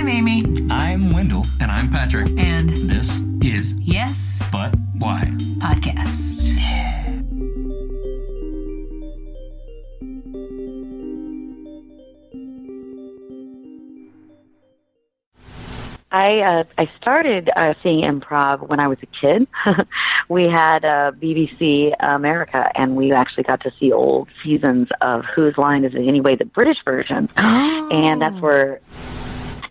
I'm Amy. I'm Wendell. And I'm Patrick. And this is Yes, But Why? Podcast. I started seeing improv when I was a kid. We had BBC America, and we actually got to see old seasons of Whose Line Is It Anyway, the British version. Oh. And that's where...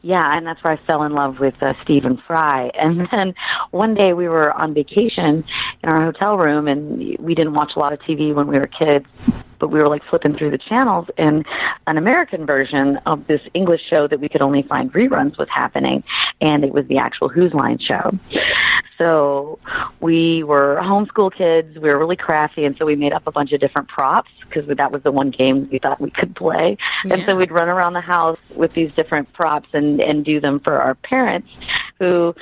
Yeah, and that's where I fell in love with Stephen Fry. And then one day we were on vacation in our hotel room, and we didn't watch a lot of TV when we were kids, but we were like flipping through the channels, and an American version of this English show that we could only find reruns was happening, and it was the actual Whose Line show. So we were homeschool kids. We were really crafty, and so we made up a bunch of different props because that was the one game we thought we could play. Yeah. And so we'd run around the house with these different props and do them for our parents, who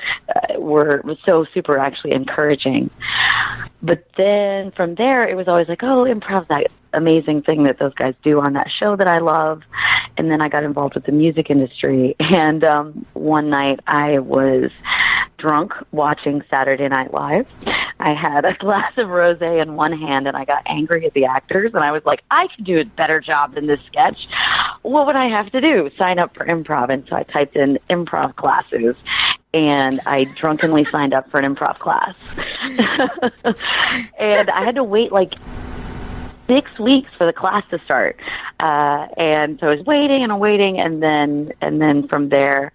were so super actually encouraging. But then from there, it was always like, oh, improv's that amazing thing that those guys do on that show that I love. And then I got involved with the music industry. And one night I was drunk watching Saturday Night Live. I had a glass of rosé in one hand, and I got angry at the actors, and I was like, I could do a better job than this sketch. What would I have to do? Sign up for improv. And so I typed in improv classes, and I drunkenly signed up for an improv class. And I had to wait like 6 weeks for the class to start. And so I was waiting, and then from there,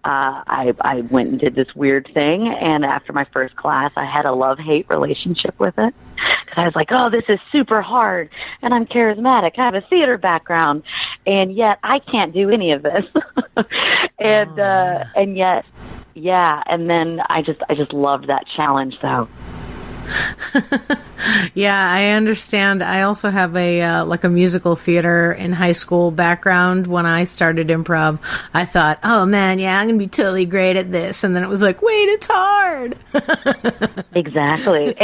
I went and did this weird thing. And after my first class, I had a love-hate relationship with it. Because I was like, oh, this is super hard, and I'm charismatic. I have a theater background, and yet I can't do any of this. And yet, yeah. And then I just loved that challenge, though. Yeah, I understand. I also have a musical theater in high school background. When I started improv, I thought, oh man, yeah, I'm going to be totally great at this. And then it was like, wait, it's hard. Exactly.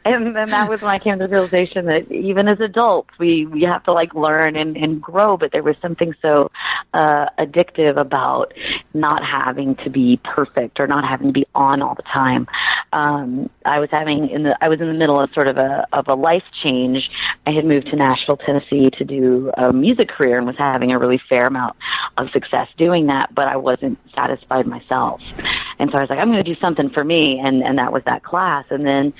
And then that was when I came to the realization that even as adults, we have to like learn and grow. But there was something so addictive about not having to be perfect or not having to be on all the time. I was in the middle of sort of a life change. I had moved to Nashville, Tennessee to do a music career and was having a really fair amount of success doing that, but I wasn't satisfied myself. And so I was like, I'm going to do something for me, and that was that class. And then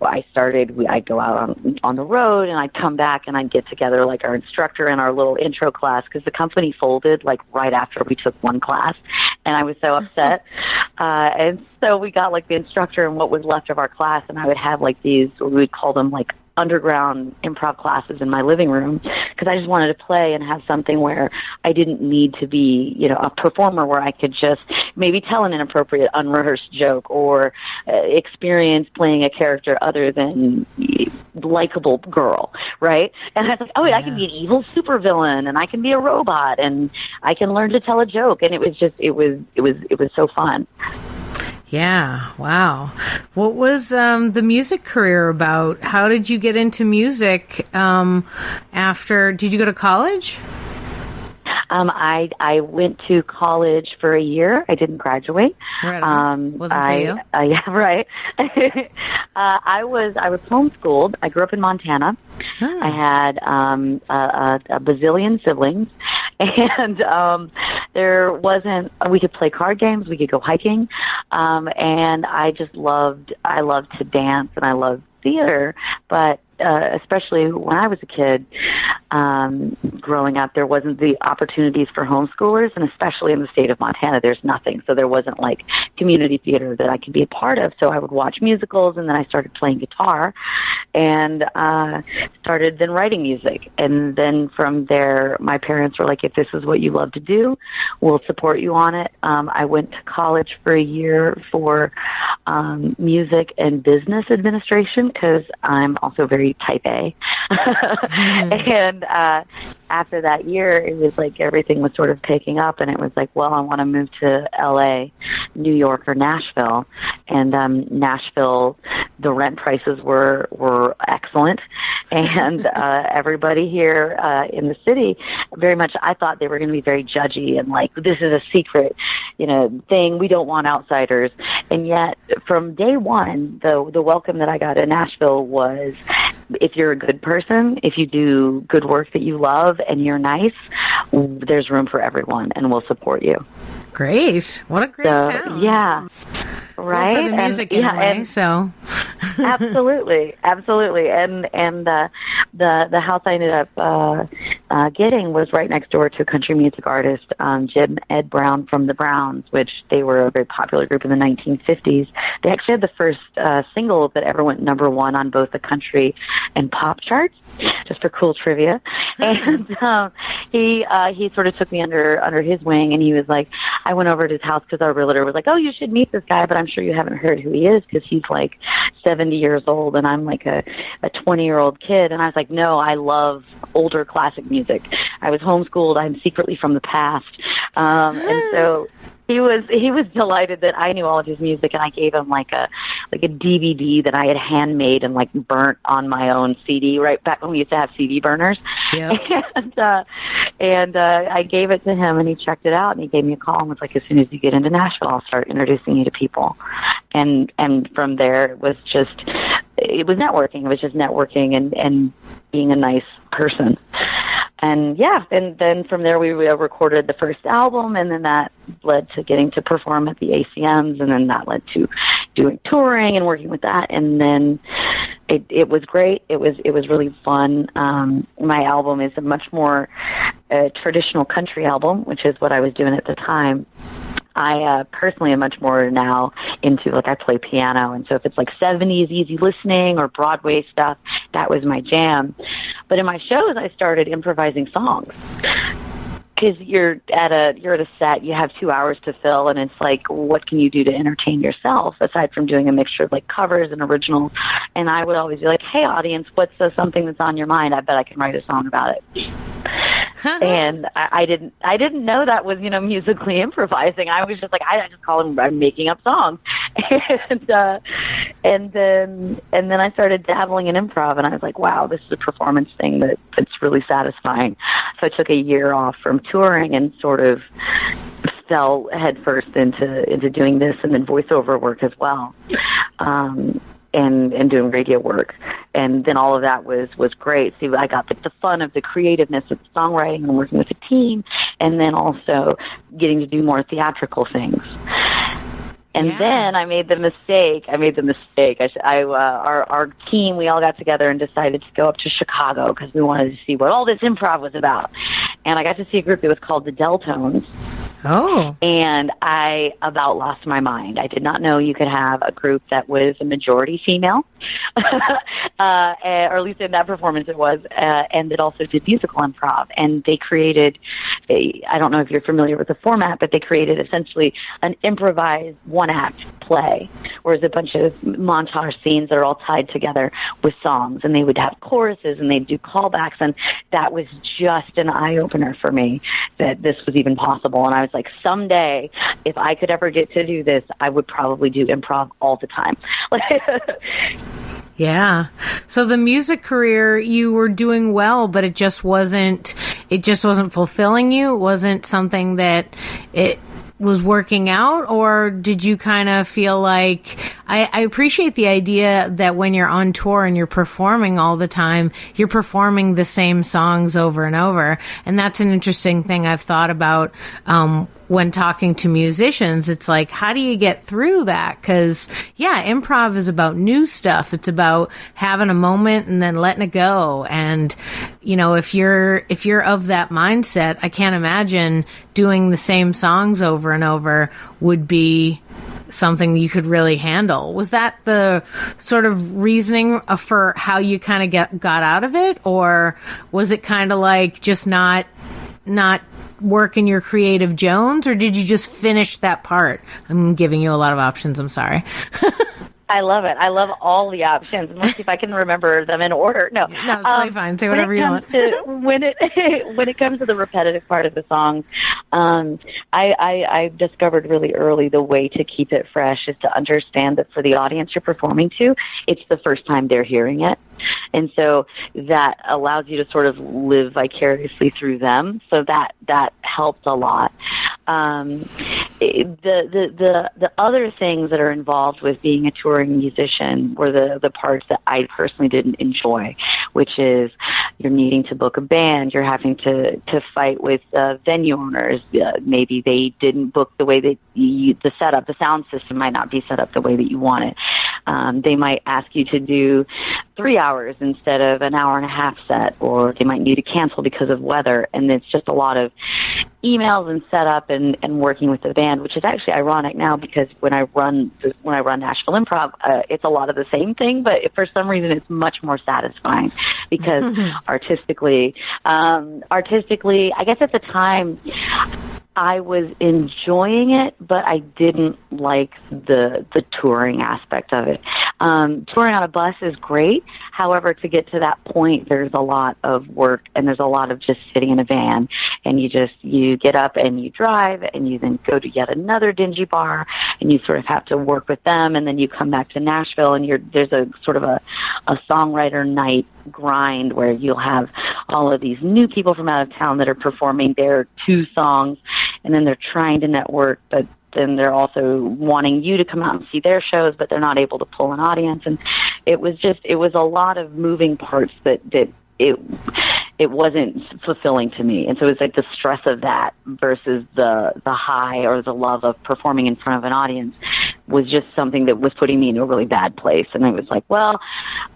I'd go out on the road, and I'd come back, and I'd get together like our instructor and our little intro class, because the company folded like right after we took one class, and I was so upset. And so we got like the instructor and what was left of our class, and I would have like these, we would call them like underground improv classes in my living room, because I just wanted to play and have something where I didn't need to be, a performer, where I could just maybe tell an inappropriate, unrehearsed joke or experience playing a character other than likable girl, right? And I was like, oh, yeah. I can be an evil supervillain, and I can be a robot, and I can learn to tell a joke, and it was so fun. Yeah, wow. What was the music career about? How did you get into music after? Did you go to college? I went to college for a year. I didn't graduate. Right on. Wasn't for you? Yeah, right. I was homeschooled. I grew up in Montana. Huh. I had a bazillion siblings, and there wasn't. We could play card games. We could go hiking, and I loved to dance, and I loved theater, but especially when I was a kid, growing up, there wasn't the opportunities for homeschoolers, and especially in the state of Montana, there's nothing. So there wasn't like community theater that I could be a part of. So I would watch musicals, and then I started playing guitar, and started then writing music. And then from there, my parents were like, if this is what you love to do, we'll support you on it. I went to college for a year for music and business administration, because I'm also very type A. And after that year, it was like everything was sort of picking up, and it was like, well, I want to move to LA, New York, or Nashville. And Nashville, the rent prices were excellent, and everybody here in the city, very much, I thought they were going to be very judgy and like, this is a secret, thing. We don't want outsiders. And yet, from day one, the welcome that I got in Nashville was, if you're a good person, if you do good work that you love, and you're nice, there's room for everyone, and we'll support you. Great. What a great town. Yeah. Right? Well, for the music anyway, so. Absolutely. And the house I ended up getting was right next door to a country music artist, Jim Ed Brown from the Browns, which they were a very popular group in the 1950s. They actually had the first single that ever went number one on both the country and pop charts, just for cool trivia. And he sort of took me under his wing, and he was like, I went over to his house because our realtor was like, oh, you should meet this guy, but I'm sure you haven't heard who he is because he's like 70 years old and I'm like a 20-year-old kid. And I was like, no, I love older classic music. I was homeschooled. I'm secretly from the past. And so he was delighted that I knew all of his music, and I gave him like a DVD that I had handmade and like burnt on my own CD right back when we used to have CD burners. Yep. And I gave it to him, and he checked it out, and he gave me a call and was like, as soon as you get into Nashville, I'll start introducing you to people. And from there, it was networking. It was just networking and being a nice person. And and then from there we recorded the first album, and then that led to getting to perform at the ACMs, and then that led to doing touring and working with that, and then it was great. It was really fun. My album is a much more traditional country album, which is what I was doing at the time. I personally am much more now into, like, I play piano, and so if it's like 70s easy listening or Broadway stuff, that was my jam. But in my shows, I started improvising songs. Because you're at a set, you have 2 hours to fill, and it's like, what can you do to entertain yourself aside from doing a mixture of like covers and originals? And I would always be like, hey, audience, what's something that's on your mind? I bet I can write a song about it. And I didn't know that was, musically improvising. I was just like, I just call them, I'm making up songs. And then I started dabbling in improv, and I was like, wow, this is a performance thing that's really satisfying. So I took a year off from touring and sort of fell headfirst into doing this, and then voiceover work as well. And doing radio work. And then all of that was great. So I got the fun of the creativeness of the songwriting and working with a team, and then also getting to do more theatrical things. And then I made the mistake. Our team, we all got together and decided to go up to Chicago because we wanted to see what all this improv was about. And I got to see a group that was called the Deltones. Oh. And I about lost my mind. I did not know you could have a group that was a majority female, or at least in that performance it was, and that also did musical improv. And they created, I don't know if you're familiar with the format, but they created essentially an improvised one-act play, where it's a bunch of montage scenes that are all tied together with songs, and they would have choruses, and they'd do callbacks, and that was just an eye-opener for me that this was even possible. And I was like, someday, if I could ever get to do this, I would probably do improv all the time. Yeah. So the music career, you were doing well, but it just wasn't fulfilling you. It wasn't something that it was working out, or did you kind of feel like, I appreciate the idea that when you're on tour and you're performing all the time, you're performing the same songs over and over. And that's an interesting thing I've thought about, when talking to musicians. It's like, how do you get through that? Because improv is about new stuff. It's about having a moment and then letting it go. And if you're of that mindset, I can't imagine doing the same songs over and over would be something you could really handle. Was that the sort of reasoning for how you kind of got out of it, or was it kind of like just not work in your creative Jones, or did you just finish that part? I'm giving you a lot of options. I'm sorry. I love it. I love all the options. Let's see if I can remember them in order. No, it's totally fine. Say whatever you want. When it comes to the repetitive part of the song, I discovered really early the way to keep it fresh is to understand that for the audience you're performing to, it's the first time they're hearing it. And so that allows you to sort of live vicariously through them. So that helped a lot. The other things that are involved with being a touring musician were the parts that I personally didn't enjoy, which is you're needing to book a band, you're having to fight with venue owners. Maybe they didn't book the way that the setup, the sound system might not be set up the way that you want it. They might ask you to do 3 hours instead of an hour and a half set, or they might need to cancel because of weather. And it's just a lot of emails and setup and working with the band, which is actually ironic now because when I run Nashville Improv, it's a lot of the same thing, but for some reason it's much more satisfying because artistically, I guess at the time I was enjoying it, but I didn't like the touring aspect of it. Touring on a bus is great. However, to get to that point, there's a lot of work and there's a lot of just sitting in a van and you get up and you drive and you then go to yet another dingy bar and you sort of have to work with them and then you come back to Nashville and there's a sort of a songwriter night grind where you'll have all of these new people from out of town that are performing their 2 songs and then they're trying to network, but then they're also wanting you to come out and see their shows, but they're not able to pull an audience. And it was a lot of moving parts that it wasn't fulfilling to me. And so it's like the stress of that versus the high or the love of performing in front of an audience was just something that was putting me in a really bad place. And it was like, well,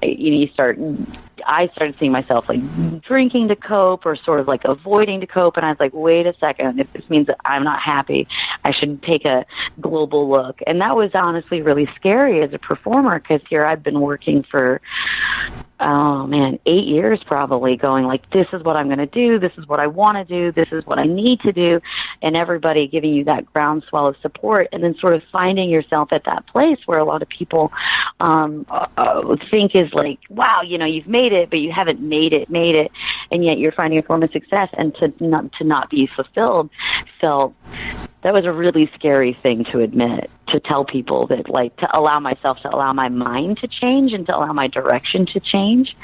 I started seeing myself like drinking to cope or sort of like avoiding to cope. And I was like, wait a second, if this means that I'm not happy, I should take a global look. And that was honestly really scary as a performer because here I've been working for 8 years probably going like, this is what I'm going to do. This is what I want to do. This is what I need to do. And everybody giving you that groundswell of support and then sort of finding yourself at that place where a lot of people think is like, wow, you've made it, but you haven't made it. And yet you're finding a form of success and to not be fulfilled felt that was a really scary thing to admit, to tell people that, like, to allow my mind to change and to allow my direction to change.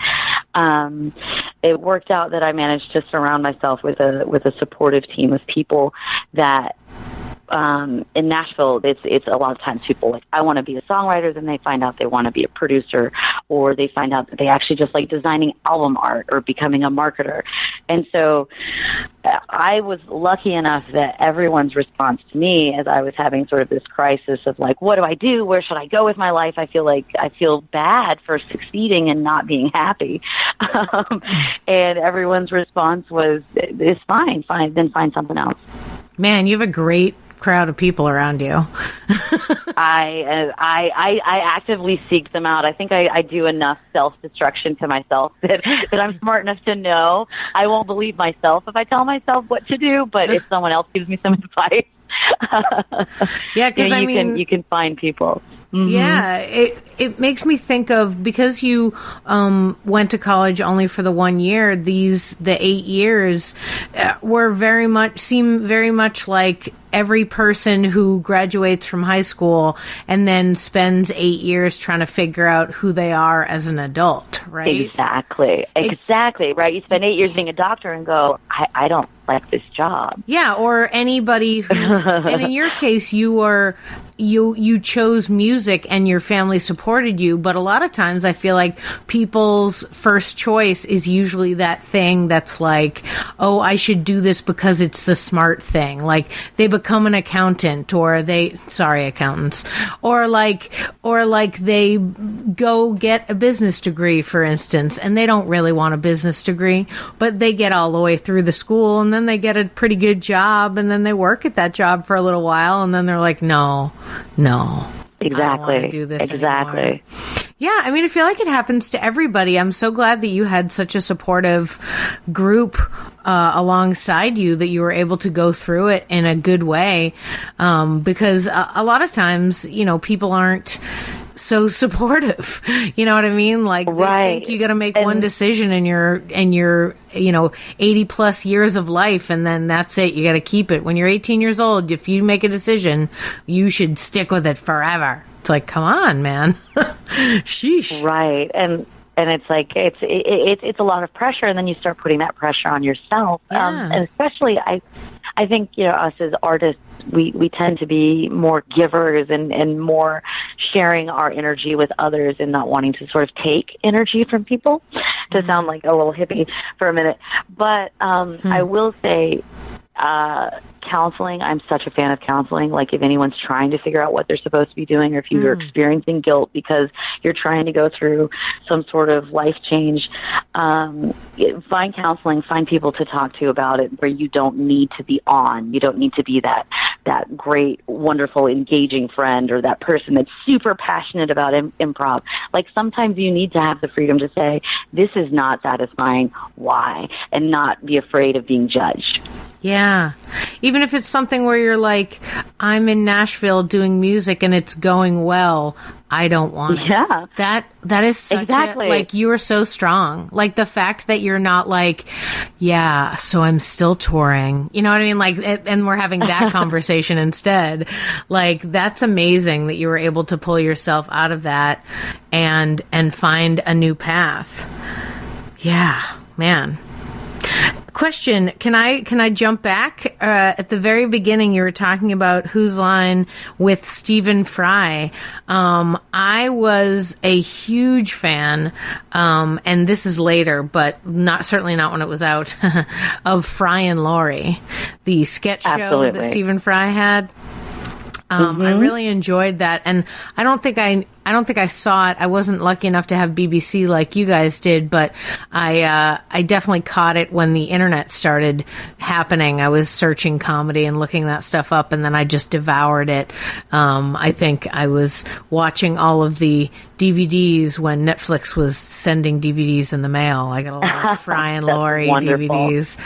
It worked out that I managed to surround myself with a supportive team of people that, in Nashville, it's a lot of times people like, I want to be a songwriter, then they find out they want to be a producer, or they find out that they actually just like designing album art or becoming a marketer. And so I was lucky enough that everyone's response to me as I was having sort of this crisis of like, what do I do? Where should I go with my life? I feel bad for succeeding and not being happy. And everyone's response was, it's fine, then find something else. Man, you have a great crowd of people around you. I actively seek them out. I think I do enough self-destruction to myself that I'm smart enough to know I won't believe myself if I tell myself what to do, but if someone else gives me some advice, yeah, because you can find people. Mm-hmm. Yeah, it makes me think of, because you went to college only for the 1 year, the 8 years seem very much like every person who graduates from high school and then spends 8 years trying to figure out who they are as an adult, right? Exactly, right? You spend 8 years being a doctor and go, I don't like this job. Yeah, or anybody who, and in your case, you chose music and your family supported you, but a lot of times I feel like people's first choice is usually that thing that's like, oh, I should do this because it's the smart thing. Like they become an accountant, or accountants, or like they go get a business degree, for instance, and they don't really want a business degree, but they get all the way through the school and then they get a pretty good job and then they work at that job for a little while and then they're like, no, exactly. I don't want to do this exactly. anymore. Yeah, I mean, I feel like it happens to everybody. I'm so glad that you had such a supportive group alongside you, that you were able to go through it in a good way. Because a lot of times, people aren't so supportive. You know what I mean? Like, they think you got to make one decision in your 80 plus years of life, and then that's it. You got to keep it. When you're 18 years old, if you make a decision, you should stick with it forever. It's like, come on, man. Sheesh. Right. And it's like, it's a lot of pressure, and then you start putting that pressure on yourself. Yeah. And especially, I think, us as artists, we tend to be more givers and more sharing our energy with others and not wanting to sort of take energy from people, to sound like a little hippie for a minute. But I will say, counseling, I'm such a fan of counseling. Like, if anyone's trying to figure out what they're supposed to be doing, or if you're experiencing guilt because you're trying to go through some sort of life change, find counseling, find people to talk to about it, where you don't need to be on. You don't need to be that great, wonderful, engaging friend, or that person that's super passionate about improv. Like, sometimes you need to have the freedom to say, this is not satisfying, why? And not be afraid of being judged. Yeah. Even if it's something where you're like, I'm in Nashville doing music and it's going well, I don't want it. Yeah. That is such exactly. like, you are so strong. Like, the fact that you're not like, yeah, so I'm still touring. You know what I mean? Like, and we're having that conversation instead. Like, that's amazing that you were able to pull yourself out of that and find a new path. Yeah, man. Question, can I jump back? At the very beginning, you were talking about Whose Line with Stephen Fry. I was a huge fan, and this is later, but certainly not when it was out, of Fry and Laurie, the sketch show that Stephen Fry had. I really enjoyed that, and I don't think I saw it. I wasn't lucky enough to have BBC like you guys did, but I definitely caught it when the internet started happening. I was searching comedy and looking that stuff up, and then I just devoured it. I think I was watching all of the DVDs when Netflix was sending DVDs in the mail. I got a lot of Fry and Laurie DVDs.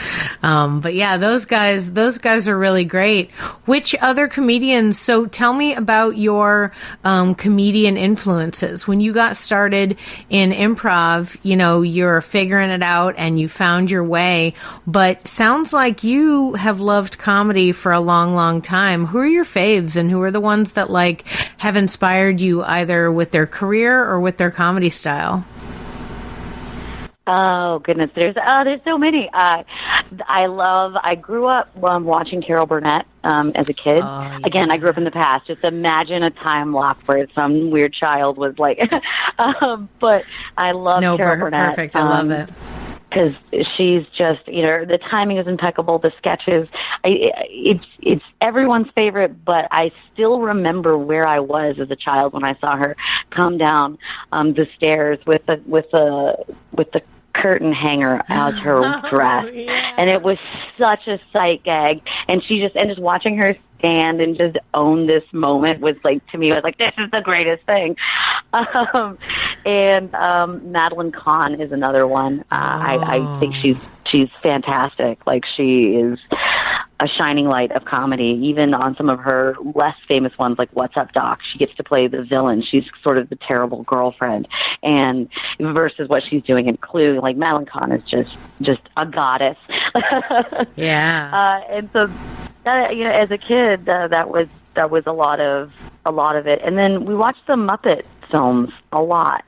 But yeah, those guys are really great. Which other comedians? So tell me about your comedian influences. When you got started in improv, you're figuring it out and you found your way, but sounds like you have loved comedy for a long, long time. Who are your faves, and who are the ones that like have inspired you either with their career or with their comedy style? Oh goodness, there's so many. I grew up watching Carol Burnett as a kid. Oh, yeah. Again, I grew up in the past. Just imagine a time lock where some weird child was like, but I love Carol Burnett. Perfect. I love it. Because she's just, the timing is impeccable. The sketches, it's everyone's favorite. But I still remember where I was as a child when I saw her come down the stairs with the curtain hanger as her dress, and it was such a sight gag. And just watching her stand and just own this moment was like, to me, I was like, this is the greatest thing. And Madeline Kahn is another one. I think she's fantastic. Like, she is a shining light of comedy, even on some of her less famous ones, like What's Up, Doc? She gets to play the villain. She's sort of the terrible girlfriend, and versus what she's doing in Clue, like Madeline Kahn is just a goddess. Yeah. And so, as a kid, that was a lot of it. And then we watched the Muppet films a lot.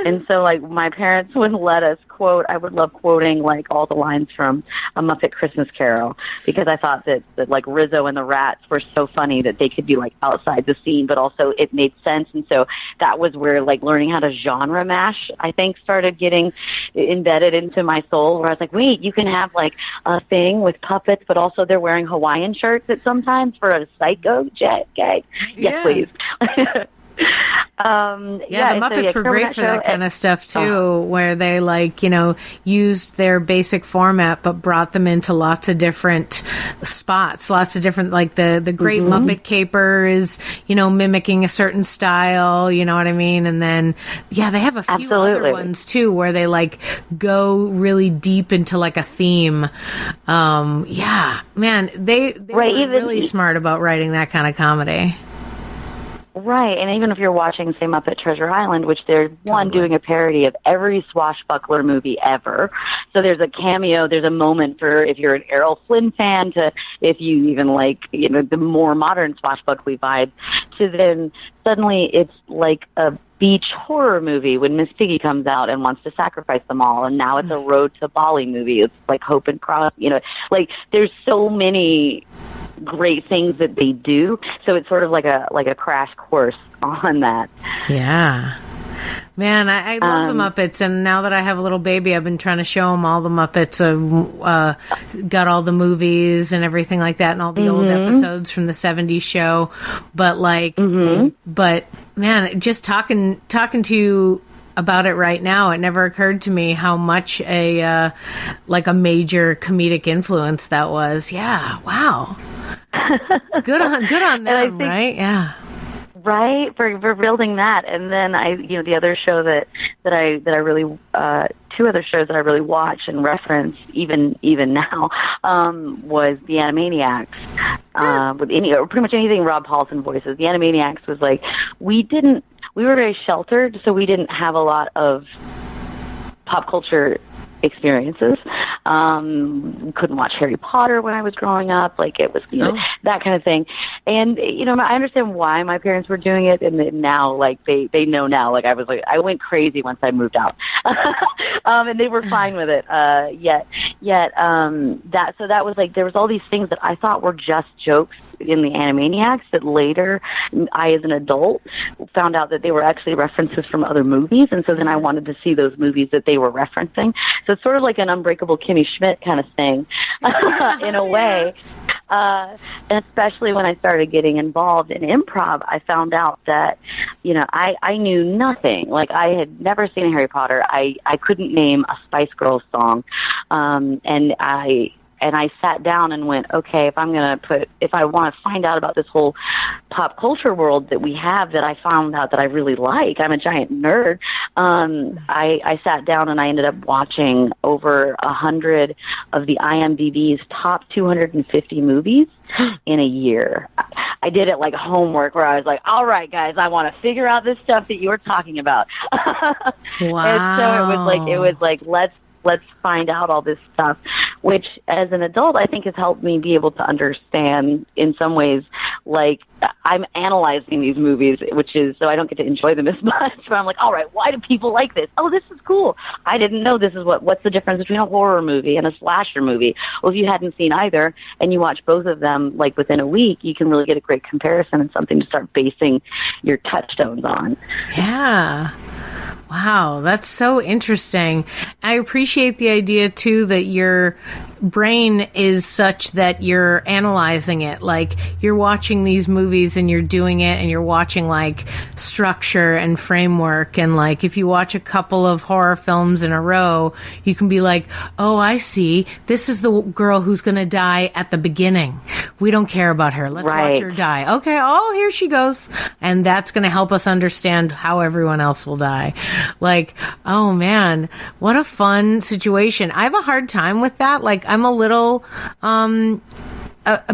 And so, like, my parents would let us quote, I would love quoting, like, all the lines from A Muppet Christmas Carol, because I thought that like, Rizzo and the Rats were so funny that they could be, like, outside the scene, but also it made sense. And so that was where, like, learning how to genre mash, I think, started getting embedded into my soul, where I was like, wait, you can have, like, a thing with puppets, but also they're wearing Hawaiian shirts at sometimes for a psycho jet gag. Yes, please. The Muppets were great for that kind of stuff too, where they used their basic format but brought them into lots of different spots, lots of different, like the Great Muppet Caper is mimicking a certain style, you know what I mean? And then they have a few other ones too where they go really deep into like a theme. They were really smart about writing that kind of comedy. Right, and even if you're watching, say, Muppet Treasure Island, which they're doing a parody of every swashbuckler movie ever. So there's a cameo, there's a moment for if you're an Errol Flynn fan, to if you even like, the more modern swashbuckly vibe, to then suddenly it's like a beach horror movie when Miss Piggy comes out and wants to sacrifice them all, and now it's a Road to Bali movie. It's like Hope and Cross, like there's so many great things that they do, so it's sort of like a crash course on that. Yeah, man, I love the Muppets, and now that I have a little baby, I've been trying to show him all the Muppets. Got all the movies and everything like that, and all the old episodes from the '70s show. But but man, just talking to you about it right now, it never occurred to me how much a major comedic influence that was. Yeah, wow. Good on them, right? Yeah. Right, for building that. And then the other show that I really two other shows that I really watch and reference even now was the Animaniacs. With pretty much anything Rob Paulson voices. The Animaniacs was like, we were very sheltered, so we didn't have a lot of pop culture experiences. Couldn't watch Harry Potter when I was growing up. Like, it was that kind of thing. And I understand why my parents were doing it, and now like they know now. Like, I went crazy once I moved out, and they were fine with it. That was like, there was all these things that I thought were just jokes in the Animaniacs that later I, as an adult, found out that they were actually references from other movies, and so then I wanted to see those movies that they were referencing. So it's sort of like an Unbreakable Kimmy Schmidt kind of thing, in a way. And especially when I started getting involved in improv, I found out that, I knew nothing. Like, I had never seen Harry Potter. I couldn't name a Spice Girls song. And I sat down and went, okay, if I want to find out about this whole pop culture world that we have, that I found out that I really like, I'm a giant nerd. I sat down and I ended up watching over 100 of the IMDb's top 250 movies in a year. I did it like homework, where I was like, all right, guys, I want to figure out this stuff that you're talking about. Wow. And so it was like, let's find out all this stuff, which as an adult, I think has helped me be able to understand in some ways, like, I'm analyzing these movies, which is so I don't get to enjoy them as much, but I'm like, all right, why do people like this? Oh, this is cool. I didn't know this is what's the difference between a horror movie and a slasher movie? Well, if you hadn't seen either and you watch both of them like within a week, you can really get a great comparison and something to start basing your touchstones on. Yeah. Wow, that's so interesting. I appreciate the idea, too, that your brain is such that you're analyzing it. Like, you're watching these movies and you're doing it, and you're watching, like, structure and framework. And, like, if you watch a couple of horror films in a row, you can be like, oh, I see. This is the girl who's going to die at the beginning. We don't care about her. Let's watch her die. Okay, oh, here she goes. And that's going to help us understand how everyone else will die. Like, oh man, what a fun situation. I have a hard time with that. Like, I'm a little, a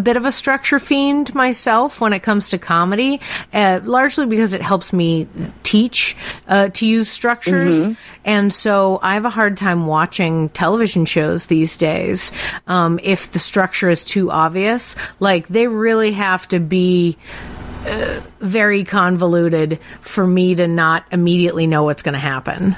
bit of a structure fiend myself when it comes to comedy, largely because it helps me teach to use structures. And so I have a hard time watching television shows these days if the structure is too obvious. Like, they really have to be very convoluted for me to not immediately know what's going to happen.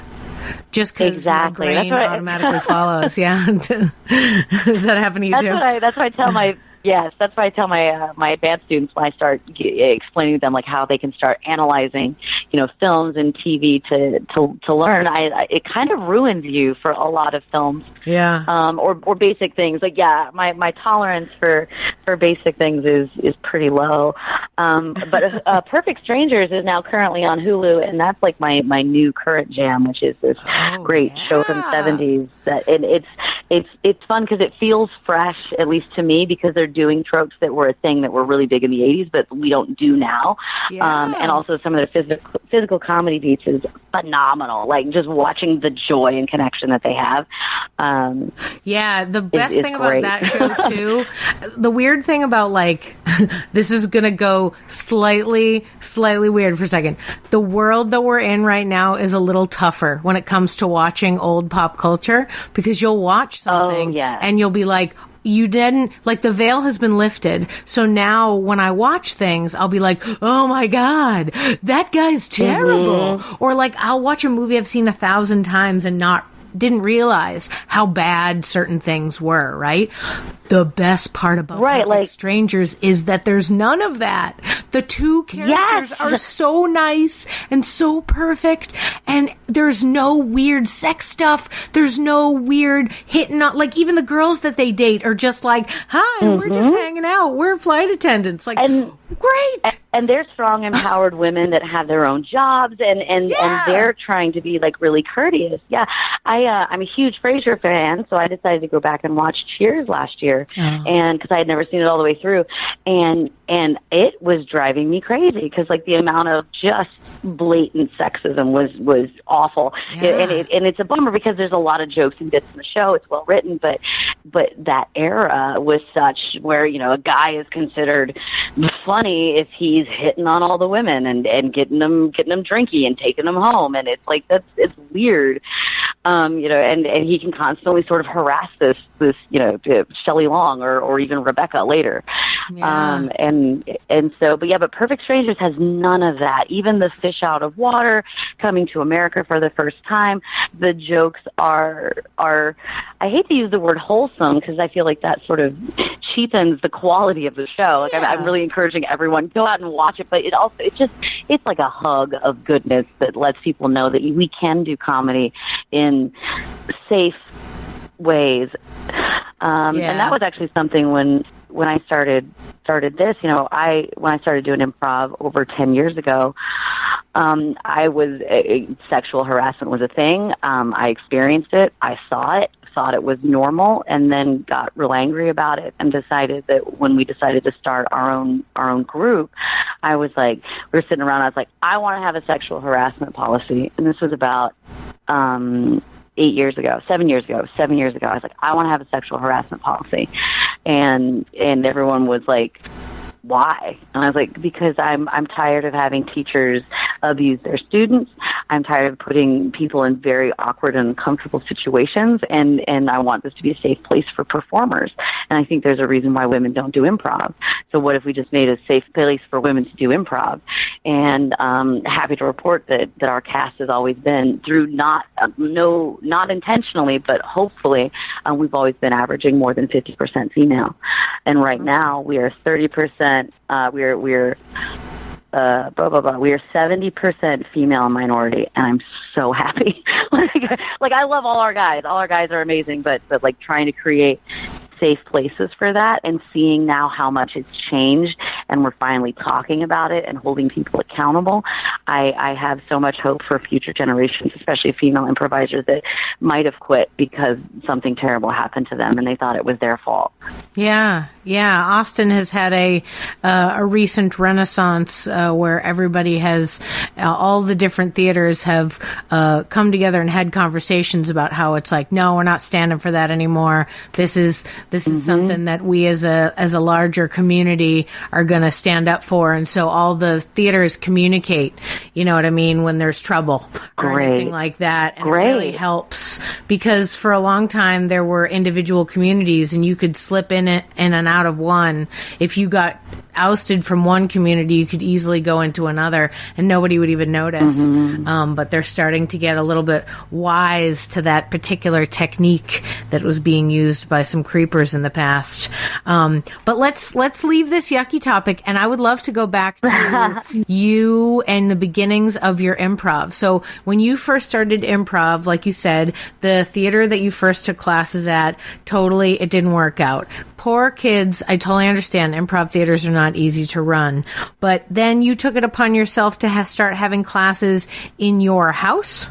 Just because my brain automatically follows. Yeah. Does that happen to you too? That's what I tell my Yes, that's why I tell my advanced students when I start explaining to them like how they can start analyzing, films and TV to learn. It kind of ruins you for a lot of films. Yeah. Or basic things. Like, yeah, my tolerance for basic things is pretty low. But Perfect Strangers is now currently on Hulu, and that's like my new current jam, which is this great show from the 70s. It's fun because it feels fresh, at least to me, because they're doing tropes that were a thing that were really big in the 80s, but we don't do now. Yeah. And also some of the physical comedy beats is phenomenal. Like, just watching the joy and connection that they have. Yeah, the best thing about great. that show, too, the weird thing about, like, this is going to go slightly weird for a second. The world that we're in right now is a little tougher when it comes to watching old pop culture, because you'll watch something and you'll be like, you didn't, like, the veil has been lifted. So now when I watch things, I'll be like, oh my God, that guy's terrible. Or like, I'll watch a movie I've seen 1,000 times and didn't realize how bad certain things were, right? The best part about Perfect Strangers is that there's none of that. The two characters are so nice and so perfect, and there's no weird sex stuff. There's no weird hitting on, like, even the girls that they date are just like, hi, we're just hanging out. We're flight attendants. Like, great. And they're strong, empowered women that have their own jobs, and they're trying to be, like, really courteous. Yeah. I'm a huge Frasier fan, so I decided to go back and watch Cheers last year, and because I had never seen it all the way through, and it was driving me crazy because, like, the amount of just blatant sexism was awful, and it's a bummer because there's a lot of jokes and bits in the show. It's well written, but that era was such where, you know, a guy is considered funny if he's hitting on all the women and getting them drinky and taking them home, and it's like it's weird. You know, and he can constantly sort of harass this, you know, Shelley Long or even Rebecca later. Yeah. But Perfect Strangers has none of that. Even the fish out of water, coming to America for the first time, the jokes are I hate to use the word wholesome because I feel like that sort of cheapens the quality of the show. Like, I'm really encouraging everyone, go out and watch it, but it's like a hug of goodness that lets people know that we can do comedy in safe ways. And that was actually something when I started this, you know, when I started doing improv over 10 years ago, sexual harassment was a thing. I experienced it. I saw it, thought it was normal, and then got real angry about it and decided that when we decided to start our own group, I was like, we were sitting around, I was like, I want to have a sexual harassment policy. And this was about 7 years ago. I was like, I want to have a sexual harassment policy. And everyone was like, why? And I was like, because I'm tired of having teachers abuse their students. I'm tired of putting people in very awkward and uncomfortable situations, and I want this to be a safe place for performers. And I think there's a reason why women don't do improv. So what if we just made a safe place for women to do improv? And happy to report that our cast has always been, through not intentionally, but hopefully, we've always been averaging more than 50% female. And right now we are 30%. We're 70% female and minority, and I'm so happy. like I love all our guys. All our guys are amazing, but like trying to create safe places for that and seeing now how much it's changed and we're finally talking about it and holding people accountable. I have so much hope for future generations, especially female improvisers that might have quit because something terrible happened to them and they thought it was their fault. Yeah. Austin has had a recent renaissance where everybody has, all the different theaters have come together and had conversations about how it's like, no, we're not standing for that anymore. This is something that we as a larger community are going to stand up for. And so all the theaters communicate, you know what I mean, when there's trouble or anything like that. And it really helps because for a long time there were individual communities and you could slip in and out of one. If you got ousted from one community, you could easily go into another and nobody would even notice. But they're starting to get a little bit wise to that particular technique that was being used by some creepers in the past. But let's leave this yucky topic, and I would love to go back to you and the beginnings of your improv. So when you first started improv, like you said, the theater that you first took classes at, totally, it didn't work out. Poor kids, I totally understand. Improv theaters are not easy to run. But then you took it upon yourself to start having classes in your house?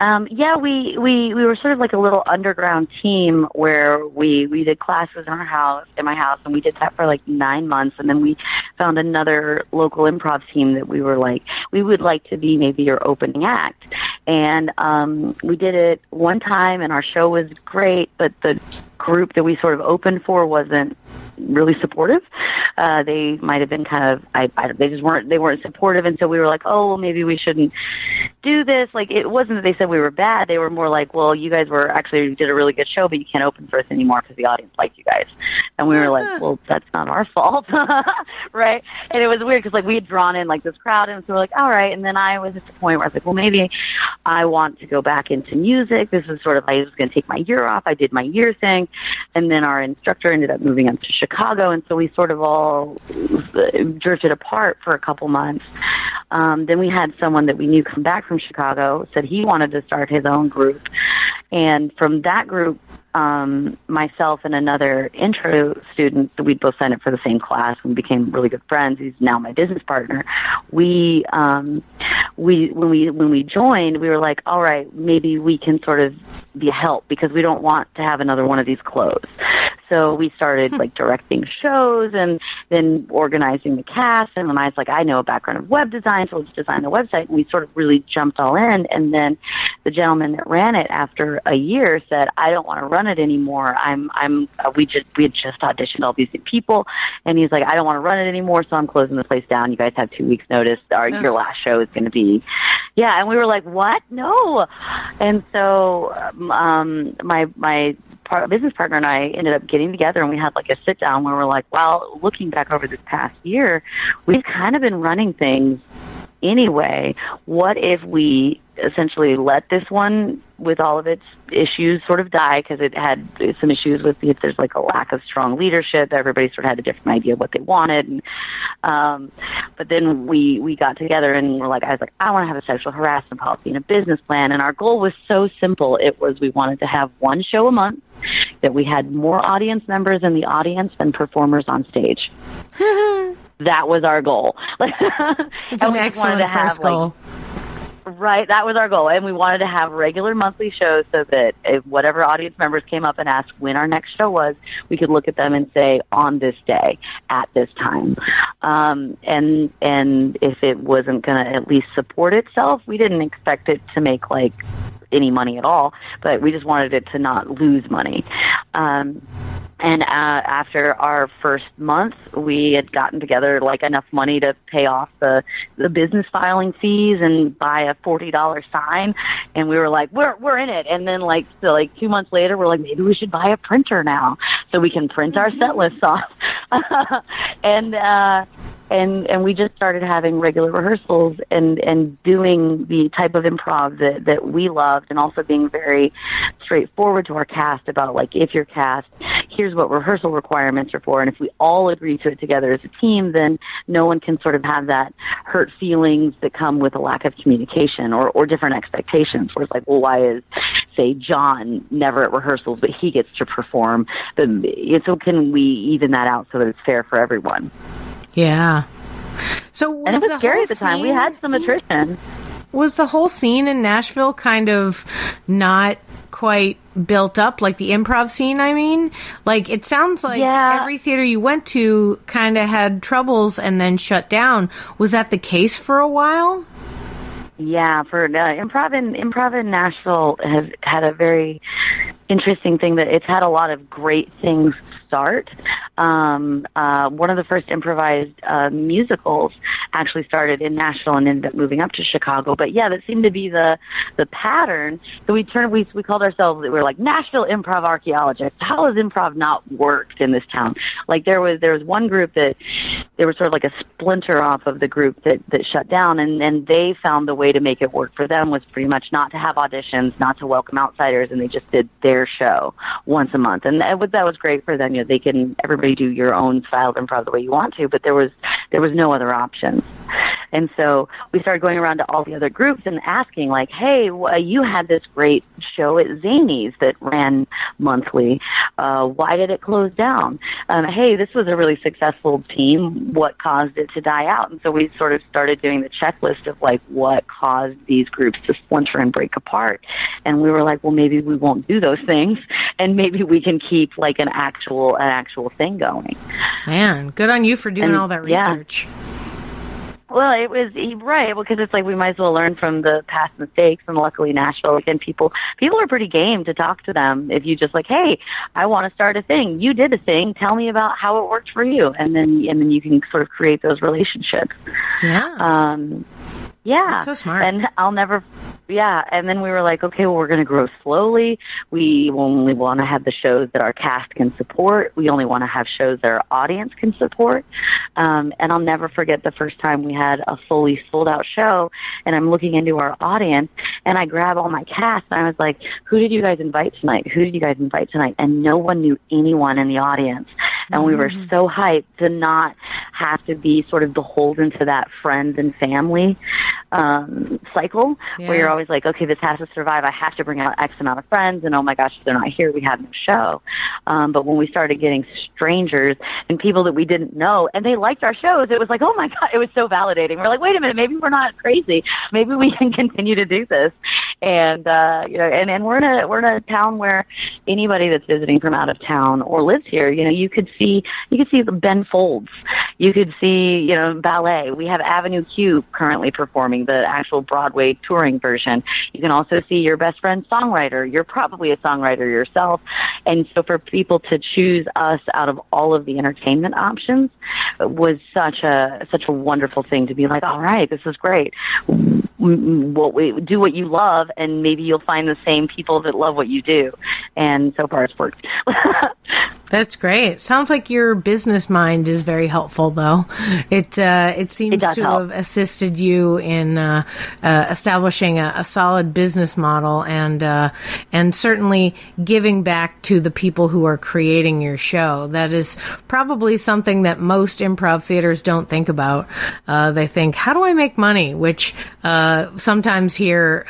Yeah, we were sort of like a little underground team where we did classes in my house, and we did that for like 9 months, and then we found another local improv team that we were like, we would like to be maybe your opening act. And we did it one time, and our show was great, but the group that we sort of opened for wasn't really supportive. They might have been kind of, they weren't supportive, and so we were like, oh, well, maybe we shouldn't do this. Like, it wasn't that they said we were bad. They were more like, well, you guys did a really good show, but you can't open for us anymore because the audience liked you guys. And we were like, well, that's not our fault. Right? And it was weird because, like, we had drawn in, like, this crowd, and so we're like, all right. And then I was at the point where I was like, well, maybe I want to go back into music. This was sort of, I was going to take my year off. I did my year thing. And then our instructor ended up moving up to Chicago, and so we sort of all drifted apart for a couple months. Then we had someone that we knew come back from Chicago, said he wanted to start his own group. And from that group, myself and another intro student, so we'd both signed up for the same class and became really good friends. He's now my business partner. When we joined, we were like, all right, maybe we can sort of be a help because we don't want to have another one of these close. So we started like directing shows and then organizing the cast. And then I was like, I know a background of web design, so let's design the website. And we sort of really jumped all in. And then the gentleman that ran it after a year said, I don't want to run it anymore. We had just auditioned all these new people. And he's like, I don't want to run it anymore, so I'm closing the place down. You guys have 2 weeks notice. Your last show is going to be, yeah. And we were like, what? No. And so, my business partner and I ended up getting together, and we had like a sit down where we're like, well, looking back over this past year, we've kind of been running things anyway. What if we essentially let this one with all of its issues sort of die, because it had some issues with, if there's like a lack of strong leadership, everybody sort of had a different idea of what they wanted. And, but then we got together and I was like, I want to have a sexual harassment policy and a business plan. And our goal was so simple. It was, we wanted to have one show a month, that we had more audience members in the audience than performers on stage. That was our goal. It's an excellent first goal. Right, that was our goal. And we wanted to have regular monthly shows so that if whatever audience members came up and asked when our next show was, we could look at them and say, on this day, at this time. And if it wasn't going to at least support itself, we didn't expect it to make like any money at all, but we just wanted it to not lose money. And after our first month, we had gotten together like enough money to pay off the business filing fees and buy a $40 sign. And we were like, we're in it. And then like 2 months later, we're like, maybe we should buy a printer now so we can print our set lists off. And we just started having regular rehearsals and doing the type of improv that we loved, and also being very straightforward to our cast about, like, if you're cast, here's what rehearsal requirements are for, and if we all agree to it together as a team, then no one can sort of have that hurt feelings that come with a lack of communication or different expectations, where it's like, well, why is, say, John never at rehearsals, but he gets to perform? So can we even that out so that it's fair for everyone? Yeah. So and it was scary at the time. We had some attrition. Was the whole scene in Nashville kind of not quite built up, like the improv scene, I mean? Like, it sounds like every theater you went to kind of had troubles and then shut down. Was that the case for a while? Yeah, for improv in Nashville has had a very interesting thing, that it's had a lot of great things start. One of the first improvised musicals actually started in Nashville and ended up moving up to Chicago. But yeah, that seemed to be the pattern. So we called ourselves, we were like Nashville Improv Archaeologists. How has improv not worked in this town? Like there was one group that they were sort of like a splinter off of the group that shut down, and they found the way to make it work for them was pretty much not to have auditions, not to welcome outsiders, and they just did their show once a month. And that was great for them. You know, everybody do your own style of improv the way you want to, but there was no other option. And so we started going around to all the other groups and asking, like, hey, you had this great show at Zany's that ran monthly. Why did it close down? Hey, this was a really successful team. What caused it to die out? And so we sort of started doing the checklist of, like, what caused these groups to splinter and break apart. And we were like, well, maybe we won't do those things, and maybe we can keep, like, an actual thing going. Man, good on you for doing all that research. Yeah. Well, it was right, because it's like we might as well learn from the past mistakes, and luckily Nashville, again, people are pretty game to talk to them. If you just like, hey, I want to start a thing. You did a thing. Tell me about how it worked for you, and then you can sort of create those relationships. Yeah. Yeah. That's so smart. And and then we were like, okay, well, we're going to grow slowly. We only want to have the shows that our cast can support. We only want to have shows that our audience can support. And I'll never forget the first time we had a fully sold out show, and I'm looking into our audience, and I grab all my cast, and I was like, who did you guys invite tonight? Who did you guys invite tonight? And no one knew anyone in the audience. And we were so hyped to not have to be sort of beholden to that friends and family cycle, where you're always like, okay, this has to survive. I have to bring out X amount of friends, and oh my gosh, if they're not here, we have no show. But when we started getting strangers and people that we didn't know, and they liked our shows, it was like, oh my God, it was so validating. We're like, wait a minute, maybe we're not crazy. Maybe we can continue to do this. And and we're in a town where anybody that's visiting from out of town or lives here, you could see the Ben Folds, you could see ballet. We have Avenue Q currently performing the actual Broadway touring version. You can also see your best friend's songwriter. You're probably a songwriter yourself, and so for people to choose us out of all of the entertainment options was such a wonderful thing to be like, all right, this is great. Do what you love, and maybe you'll find the same people that love what you do. And so far, it's worked. That's great. Sounds like your business mind is very helpful, though. It seems to have assisted you in establishing a solid business model, and certainly giving back to the people who are creating your show. That is probably something that most improv theaters don't think about. They think, how do I make money? Which sometimes here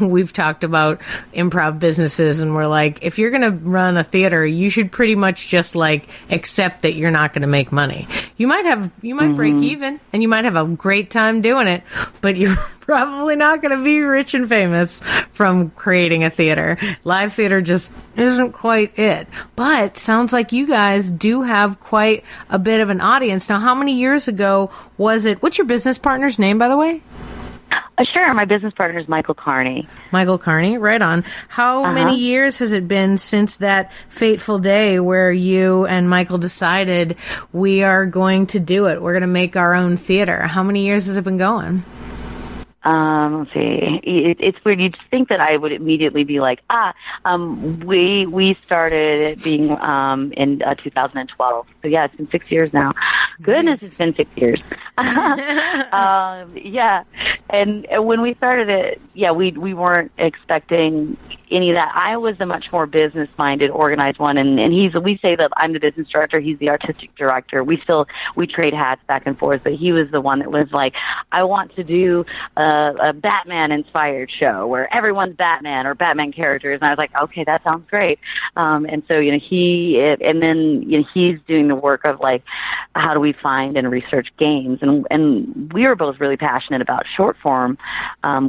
we've talked about improv businesses, and we're like, if you're going to run a theater, you should pretty much just like accept that you're not going to make money. You might break even, and you might have a great time doing it, but you're probably not going to be rich and famous from creating a theater. Live theater just isn't quite it. But sounds like you guys do have quite a bit of an audience. Now, how many years ago was it? What's your business partner's name, by the way? Sure. My business partner is Michael Carney. Michael Carney, right on. How many years has it been since that fateful day where you and Michael decided we are going to do it? We're going to make our own theater. How many years has it been going? Let's see. It's weird. You'd think that I would immediately be like, we started it being in 2012. So yeah, it's been 6 years now. Goodness, it's been 6 years. Yeah. And when we started it, we weren't expecting any of that. I was the much more business-minded, organized one, and we say that I'm the business director, he's the artistic director. We trade hats back and forth, but he was the one that was like, I want to do a Batman-inspired show where everyone's Batman or Batman characters, and I was like, okay, that sounds great. And so, he's doing the work of like, how do we find and research games? And we were both really passionate about short form.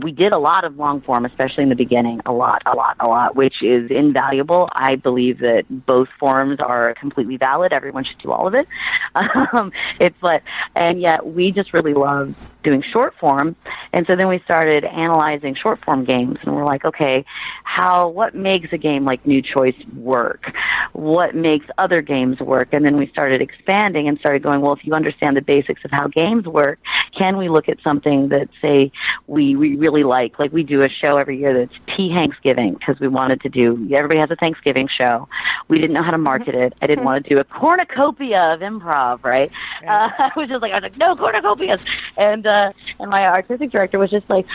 We did a lot of long form, especially in the beginning, a lot, which is invaluable. I believe that both forms are completely valid. Everyone should do all of it. And yet we just really love doing short form. And so then we started analyzing short form games, and we're like, okay, what makes a game like New Choice work? What makes other games work? And then we started expanding and started going, well, if you understand the basics of how games work, can we look at something that, say, we really like we do a show every year that's Thanksgiving, because we wanted to everybody has a Thanksgiving show. We didn't know how to market it. I didn't want to do a cornucopia of improv, right? I was like, no cornucopias. And my artistic director was just like,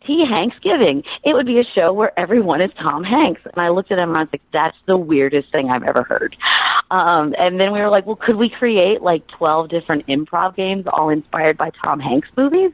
Thanksgiving. It would be a show where everyone is Tom Hanks. And I looked at him and I was like, that's the weirdest thing I've ever heard. And then we were like, well, could we create like 12 different improv games all inspired by Tom Hanks movies?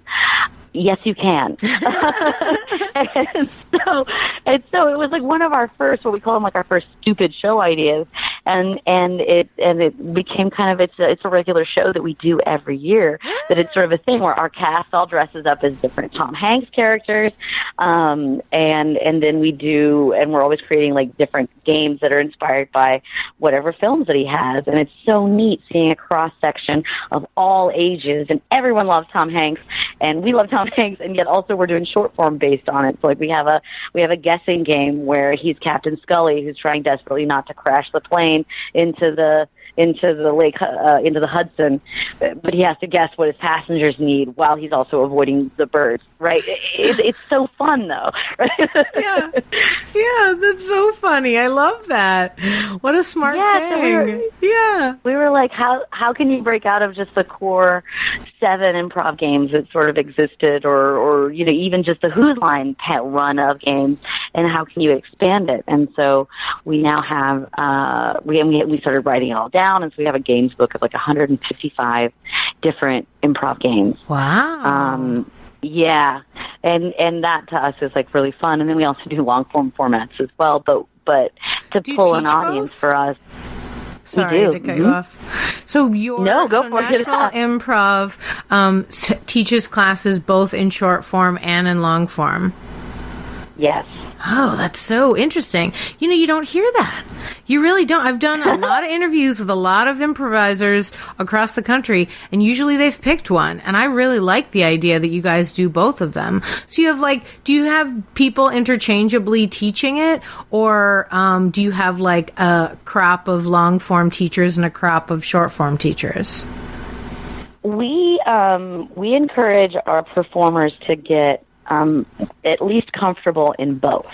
Yes, you can. and so it was like one of our first, what we call them, like our first stupid show ideas, and it became kind of it's a regular show that we do every year. That it's sort of a thing where our cast all dresses up as different Tom Hanks characters, and then we do, and we're always creating like different games that are inspired by whatever films that he has, and it's so neat seeing a cross section of all ages, and everyone loves Tom Hanks, and we love Tom Hanks, and yet also we're doing short form based on it. So like we have a guessing game where he's Captain Scully who's trying desperately not to crash the plane into the lake, into the Hudson, but he has to guess what his passengers need while he's also avoiding the birds. Right? It's so fun though. Yeah, that's so funny. I love that. What a smart thing. So we were like, how can you break out of just the core 7 improv games that sort of existed, or even just the Who's Line run of games, and how can you expand it? And so we now have we started writing it all down, and so we have a games book of like 155 different improv games. Wow. Yeah, and that to us is like really fun. And then we also do long form formats as well. But to pull an audience for us. Sorry to cut you off. So Nashville Improv teaches classes both in short form and in long form. Yes. Oh, that's so interesting. You don't hear that. You really don't. I've done a lot of interviews with a lot of improvisers across the country, and usually they've picked one. And I really like the idea that you guys do both of them. So you have do you have people interchangeably teaching it, or do you have like a crop of long form teachers and a crop of short form teachers? We encourage our performers to get at least comfortable in both.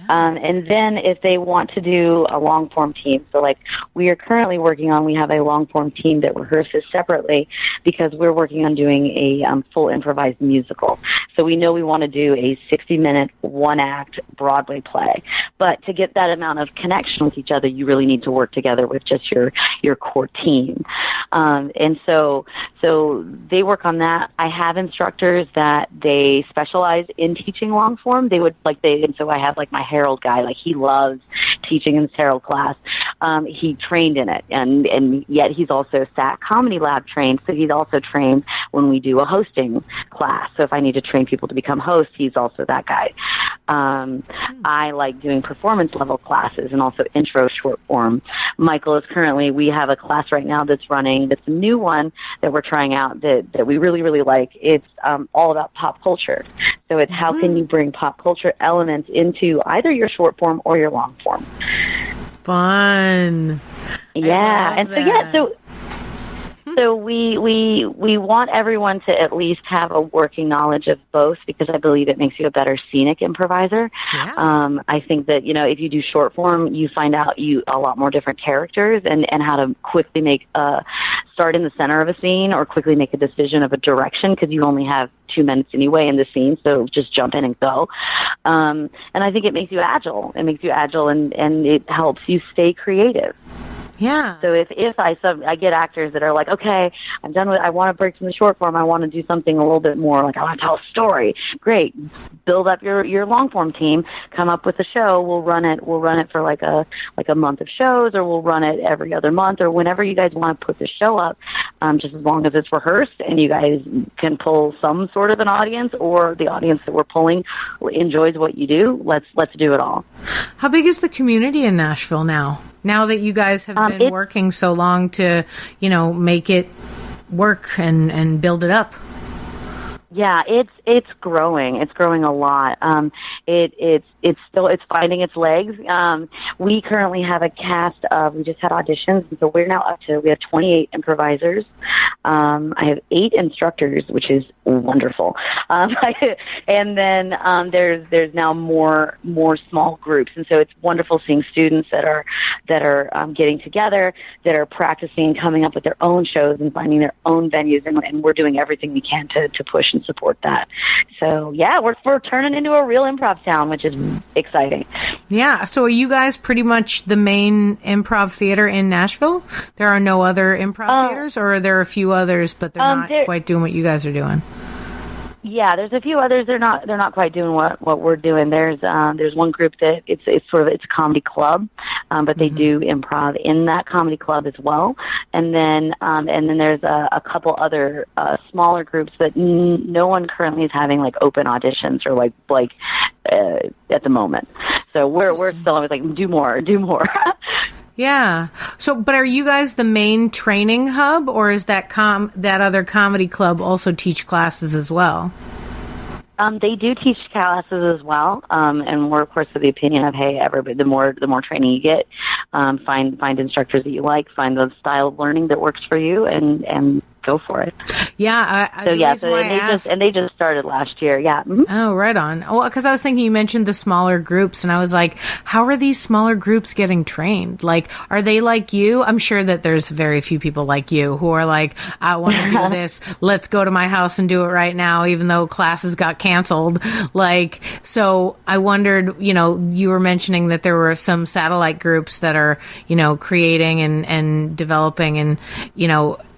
And then if they want to do a long-form team, so like we are currently working on, we have a long-form team that rehearses separately because we're working on doing a full improvised musical. So we know we want to do a 60-minute, one-act Broadway play. But to get that amount of connection with each other, you really need to work together with just your core team. And so they work on that. I have instructors that they specialize in teaching long form. And so I have like my Herald guy, like he loves teaching in his Herald class. He trained in it, and yet he's also SAT Comedy Lab trained, so he's also trained when we do a hosting class. So if I need to train people to become hosts, he's also that guy. I like doing performance level classes and also intro short form. Michael is we have a class right now that's running, that's a new one that we're trying out that we really, really like. It's all about pop culture. So it's how can you bring pop culture elements into either your short form or your long form. Fun. Yeah. And so we want everyone to at least have a working knowledge of both, because I believe it makes you a better scenic improviser. Yeah. I think that, if you do short form, you find out a lot more different characters and how to quickly start in the center of a scene or quickly make a decision of a direction, because you only have 2 minutes anyway in the scene, so just jump in and go. And I think it makes you agile. It makes you agile, and it helps you stay creative. Yeah. So if I get actors that are like, okay, I'm done with, I want to break from the short form, I want to do something a little bit more, like I want to tell a story. Great. Build up your long form team, come up with a show, we'll run it for like a month of shows, or we'll run it every other month, or whenever you guys want to put the show up, just as long as it's rehearsed and you guys can pull some sort of an audience, or the audience that we're pulling enjoys what you do, let's do it all. How big is the community in Nashville now? Now that you guys have been working so long to, make it work and build it up. Yeah, it's growing. It's growing a lot. It's finding its legs. We currently have a cast of, we just had auditions, and so we're now we have 28 improvisers. I have 8 instructors, which is wonderful. And then there's now more small groups, and so it's wonderful seeing students that are getting together, that are practicing, coming up with their own shows and finding their own venues, and we're doing everything we can to push and support that. So yeah, we're turning into a real improv town, which is exciting. Yeah. So are you guys pretty much the main improv theater in Nashville? There are no other improv theaters, or are there a few others, but they're not quite doing what you guys are doing? Yeah, there's a few others. They're not quite doing what we're doing. There's one group that it's a comedy club, but they do improv in that comedy club as well. And then there's a couple other smaller groups that no one currently is having like open auditions or like at the moment. So we're still always like do more. Yeah. So, but are you guys the main training hub, or is that other comedy club also teach classes as well? They do teach classes as well, and we're of course of the opinion of, hey, everybody, the more training you get, find instructors that you like, find the style of learning that works for you, and go for it. Yeah. They just started last year. Yeah. Mm-hmm. Oh, right on. Well, because I was thinking you mentioned the smaller groups, and I was like, how are these smaller groups getting trained? Like, are they like you? I'm sure that there's very few people like you who are like, I want to do this. Let's go to my house and do it right now, even though classes got canceled. Like, so I wondered, you were mentioning that there were some satellite groups that are, creating and developing, and,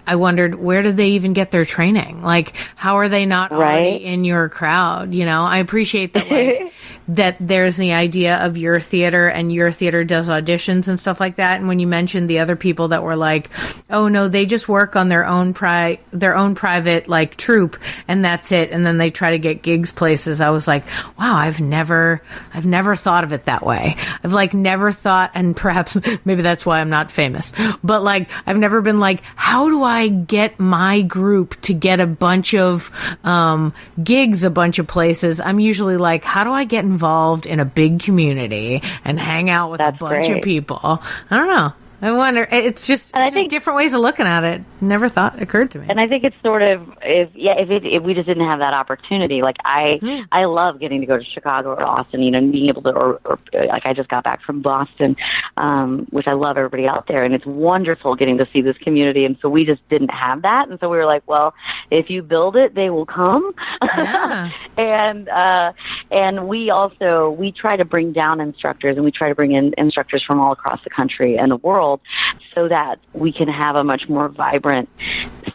I wondered, where did they even get their training? Like, how are they not already in your crowd? I appreciate that, that there's the idea of your theater, and your theater does auditions and stuff like that. And when you mentioned the other people that were like, oh no, they just work on their own private like troupe, and that's it. And then they try to get gigs places. I was like, wow, I've never thought of it that way. I've like never thought, and perhaps maybe that's why I'm not famous, but like, I've never been like, how do I get my group to get a bunch of gigs, a bunch of places? I'm usually like, how do I get involved in a big community and hang out with a bunch of people? I don't know. I wonder. It's just, I think different ways of looking at it. Never thought occurred to me. And I think it's sort of if we just didn't have that opportunity. Like I love getting to go to Chicago or Austin. Being able to, or like I just got back from Boston, which I love everybody out there, and it's wonderful getting to see this community. And so we just didn't have that, and so we were like, well, if you build it, they will come. Yeah. And we try to bring down instructors, and we try to bring in instructors from all across the country and the world, so that we can have a much more vibrant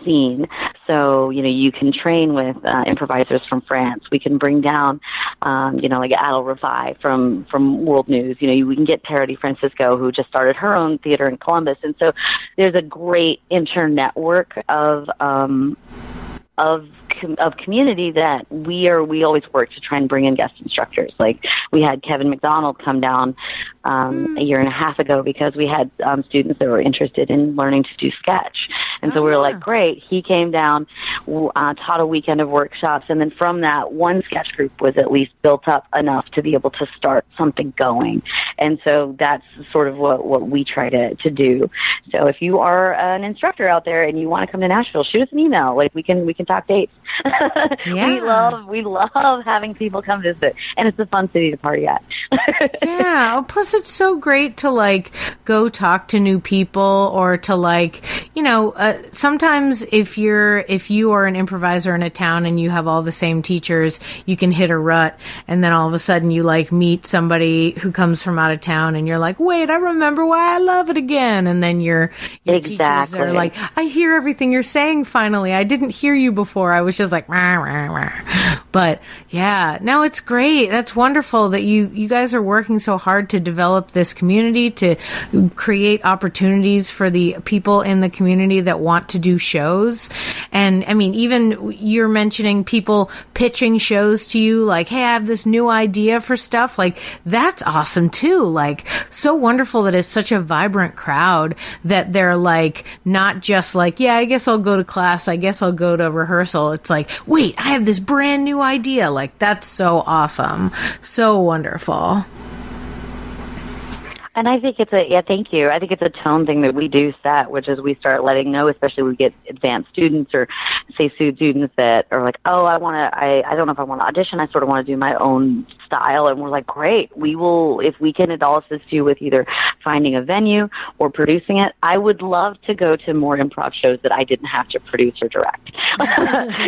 scene. So, you can train with improvisers from France. We can bring down, like Adel Rafai from World News. We can get Parody Francisco, who just started her own theater in Columbus. And so there's a great inter-network of community that we always work to try and bring in guest instructors. Like we had Kevin McDonald come down a year and a half ago because we had students that were interested in learning to do sketch. And so we were like, great. He came down, taught a weekend of workshops, and then from that, one sketch group was at least built up enough to be able to start something going. And so that's sort of what we try to do. So if you are an instructor out there and you want to come to Nashville, shoot us an email. Like we can talk dates. Yeah. We love having people come visit, and it's a fun city to party at. Yeah. Plus, it's so great to like go talk to new people, or to like, sometimes if you are an improviser in a town and you have all the same teachers, you can hit a rut, and then all of a sudden you like meet somebody who comes from out of town, and you're like, wait, I remember why I love it again. And then your teachers are like, I hear everything you're saying. Finally, I didn't hear you before. I was just like, rah, rah, rah. But yeah, no, it's great. That's wonderful that you guys are working so hard to develop this community, to create opportunities for the people in the community that want to do shows. And I mean, even you're mentioning people pitching shows to you, like, hey, I have this new idea for stuff. Like, that's awesome too. Like, so wonderful that it's such a vibrant crowd, that they're like, not just like, yeah, I guess I'll go to class, I guess I'll go to rehearsal. It's like, wait, I have this brand new idea. Like, that's so awesome. So wonderful. And I think thank you. I think it's a tone thing that we do set, which is we start letting know, especially when we get advanced students or say students that are like, oh, I don't know if I want to audition. I sort of want to do my own style. And we're like, great, we will, if we can at all assist you with either finding a venue or producing it. I would love to go to more improv shows that I didn't have to produce or direct.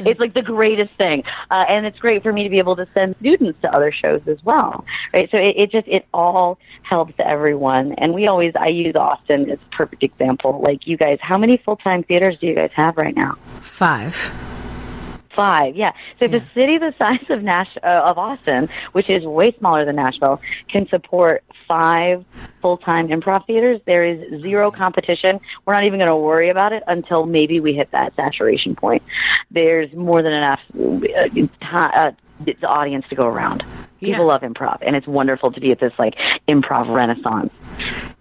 It's like the greatest thing. And it's great for me to be able to send students to other shows as well. Right? So it all helps everyone. And I use Austin as a perfect example. Like, you guys, how many full-time theaters do you guys have right now? 5. 5, yeah. So if a city the size of Austin, which is way smaller than Nashville, can support 5 full-time improv theaters, there is zero competition. We're not even going to worry about it until maybe we hit that saturation point. There's more than enough audience to go around. People love improv, and it's wonderful to be at this like improv renaissance.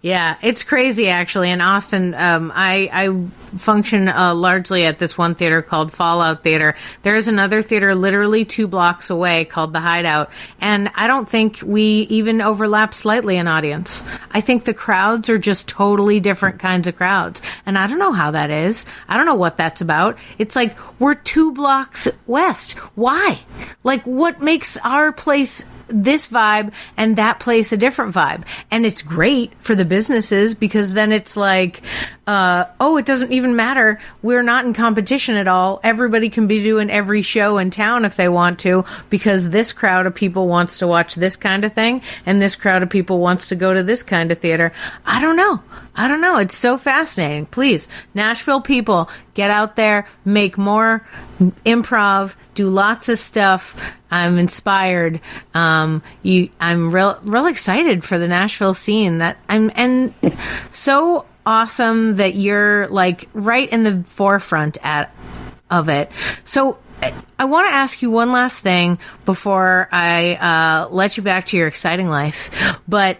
Yeah, it's crazy actually. In Austin, I function largely at this one theater called Fallout Theater. There is another theater literally 2 blocks away called The Hideout, and I don't think we even overlap slightly in audience. I think the crowds are just totally different kinds of crowds, and I don't know how that is. I don't know what that's about. It's like we're 2 blocks west. Why? Like, what makes our place this vibe and that place a different vibe? And it's great for the businesses because then it's like, it doesn't even matter. We're not in competition at all. Everybody can be doing every show in town if they want to, because this crowd of people wants to watch this kind of thing and this crowd of people wants to go to this kind of theater. I don't know. It's so fascinating. Please, Nashville people, get out there, make more improv, do lots of stuff. I'm inspired. I'm real excited for the Nashville scene. And so awesome that you're like right in the forefront of it. So I want to ask you one last thing before I let you back to your exciting life. But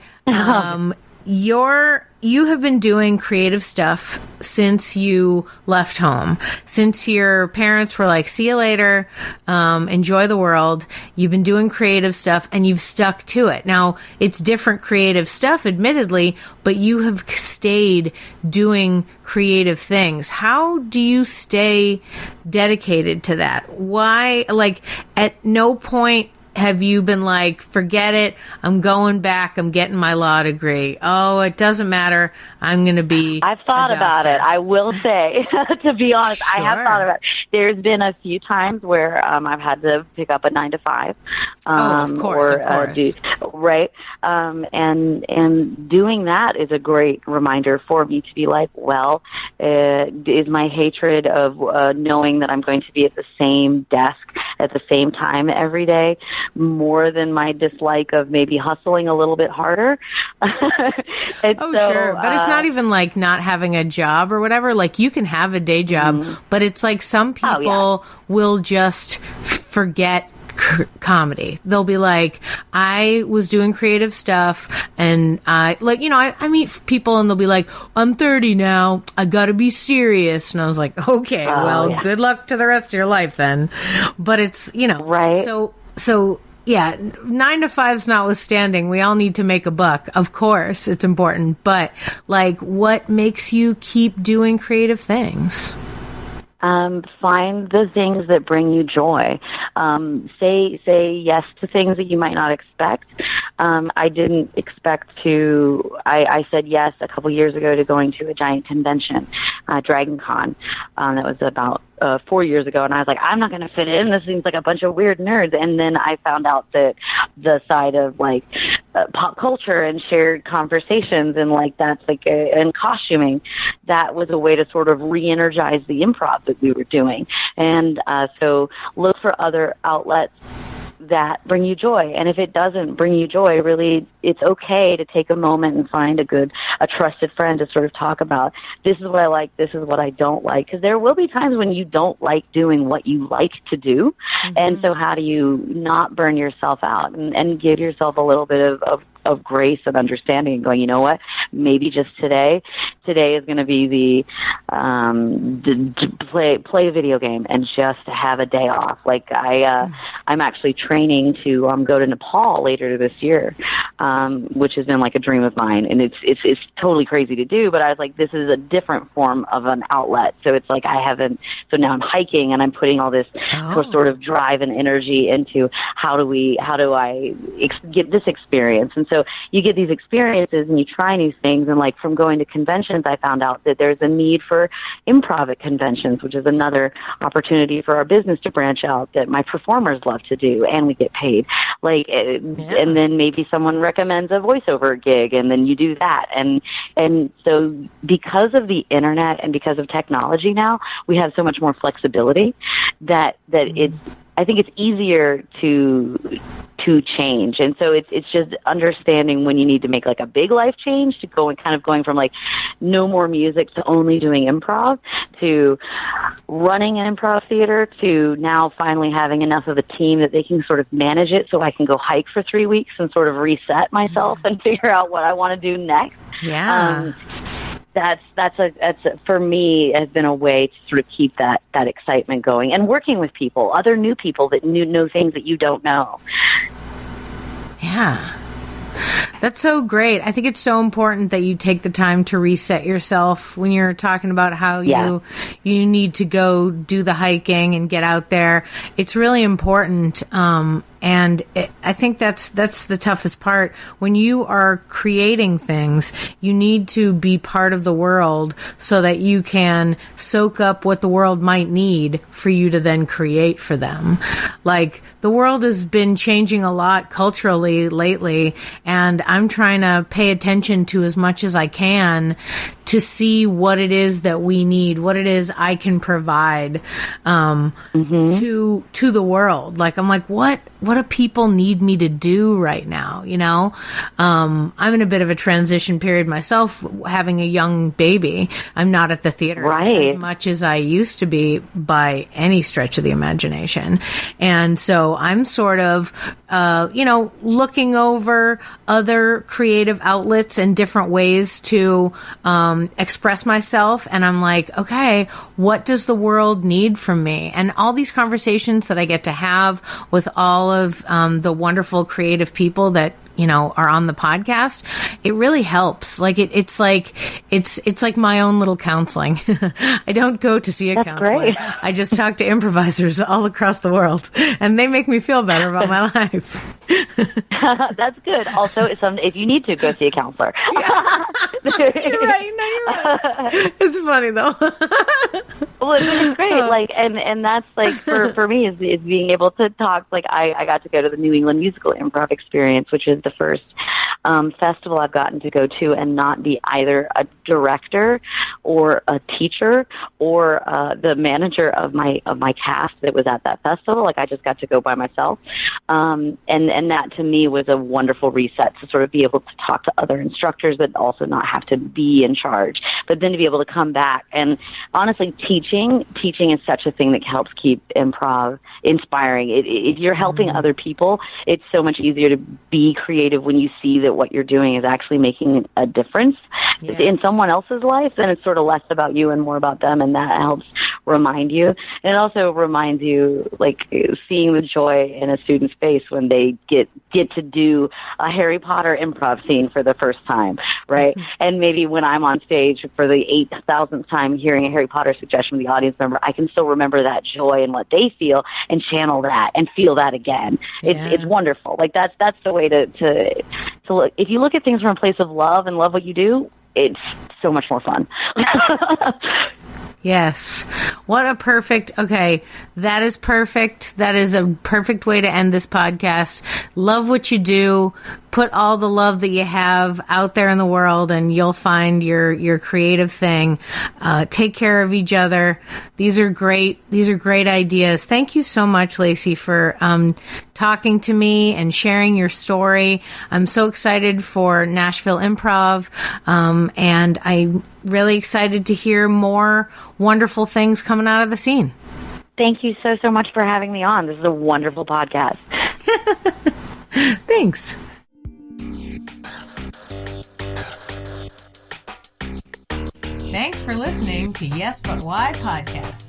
you have been doing creative stuff since you left home. Since your parents were like, see you later, enjoy the world. You've been doing creative stuff and you've stuck to it. Now, it's different creative stuff, admittedly, but you have stayed doing creative things. How do you stay dedicated to that? Why, like, at no point have you been like, forget it, I'm going back, I'm getting my law degree. Oh, it doesn't matter, I'm going to be I've thought about it, I will say. To be honest, sure. I have thought about it. There's been a few times where I've had to pick up a 9 to 5. Of course. Right? And doing that is a great reminder for me to be like, well, is my hatred of knowing that I'm going to be at the same desk at the same time every day more than my dislike of maybe hustling a little bit harder? Sure. But it's not even like not having a job or whatever. Like, you can have a day job, but it's like some people will just forget comedy. They'll be like, I was doing creative stuff and I meet people and they'll be like, I'm 30 now, I gotta be serious. And I was like, okay, good luck to the rest of your life then. But it's, right. So yeah, 9 to 5's notwithstanding, we all need to make a buck. Of course, it's important. But like, what makes you keep doing creative things? Find the things that bring you joy. Say yes to things that you might not expect. I didn't expect to. I said yes a couple years ago to going to a giant convention, Dragon Con. That was about 4 years ago, and I was like, I'm not going to fit in. This seems like a bunch of weird nerds. And then I found out that the side of like pop culture and shared conversations and like that's like and costuming, that was a way to sort of re-energize the improv that we were doing. And so look for other outlets that bring you joy. And if it doesn't bring you joy, really, it's okay to take a moment and find a trusted friend to sort of talk about, this is what I like, this is what I don't like. Because there will be times when you don't like doing what you like to do. Mm-hmm. And so how do you not burn yourself out and give yourself a little bit of of grace and understanding and going, you know what, maybe just today is going to be the play a video game and just to have a day off. Like I'm actually training to go to Nepal later this year, which has been like a dream of mine, and it's totally crazy to do, but I was like, this is a different form of an outlet. So it's like so now I'm hiking and I'm putting all this sort of drive and energy into how do I get this experience. And so you get these experiences and you try new things, and like from going to conventions, I found out that there's a need for improv at conventions, which is another opportunity for our business to branch out that my performers love to do, and we get paid. And then maybe someone recommends a voiceover gig, and then you do that. And so because of the internet and because of technology now, we have so much more flexibility that I think it's easier to change. And so it's just understanding when you need to make like a big life change, to going from like no more music to only doing improv, to running an improv theater, to now finally having enough of a team that they can sort of manage it so I can go hike for 3 weeks and sort of reset myself and figure out what I want to do next. Yeah. That's for me has been a way to sort of keep that excitement going, and working with people, other new people that know things that you don't know. Yeah. That's so great. I think it's so important that you take the time to reset yourself when you're talking about how you need to go do the hiking and get out there. It's really important. I think that's the toughest part. When you are creating things, you need to be part of the world so that you can soak up what the world might need for you to then create for them. Like, the world has been changing a lot culturally lately, and I'm trying to pay attention to as much as I can to see what it is that we need, what it is I can provide to the world. Like, I'm like, what do people need me to do right now? You know, I'm in a bit of a transition period myself, having a young baby. I'm not at the theater as much as I used to be by any stretch of the imagination. And so I'm sort of, looking over other creative outlets and different ways to express myself. And I'm like, okay, what does the world need from me? And all these conversations that I get to have with all of the wonderful creative people that are on the podcast, it really helps. Like it's like my own little counseling. I don't go to see a counselor. Great. I just talk to improvisers all across the world, and they make me feel better about my life. That's good. Also, if you need to go see a counselor. Yeah. You're right. No, you're right. It's funny though. Well, it's great. And that's like for me is being able to talk. Like I got to go to the New England Musical Improv Experience, which is the first festival I've gotten to go to and not be either a director or a teacher or the manager of my cast that was at that festival. Like, I just got to go by myself, and that to me was a wonderful reset to sort of be able to talk to other instructors, but also not have to be in charge. But then to be able to come back and honestly, teaching is such a thing that helps keep improv inspiring. If you're helping other people, it's so much easier to be creative when you see that what you're doing is actually making a difference in someone else's life. Then it's sort of less about you and more about them, and that helps remind you. And it also reminds you, like, seeing the joy in a student's face when they get to do a Harry Potter improv scene for the first time, right? And maybe when I'm on stage for the 8,000th time hearing a Harry Potter suggestion from the audience member, I can still remember that joy and what they feel and channel that and feel that again. It's wonderful. Like, that's the way to look. If you look at things from a place of love and love what you do, it's so much more fun. Yes. What a perfect, okay, that is perfect. That is a perfect way to end this podcast. Love what you do. Put all the love that you have out there in the world, and you'll find your creative thing. Take care of each other. These are great ideas. Thank you so much, Lacie, for talking to me and sharing your story. I'm so excited for Nashville Improv, and I'm really excited to hear more wonderful things coming out of the scene. Thank you so much for having me on. This is a wonderful podcast. Thanks. Thanks for listening to Yes But Why podcast.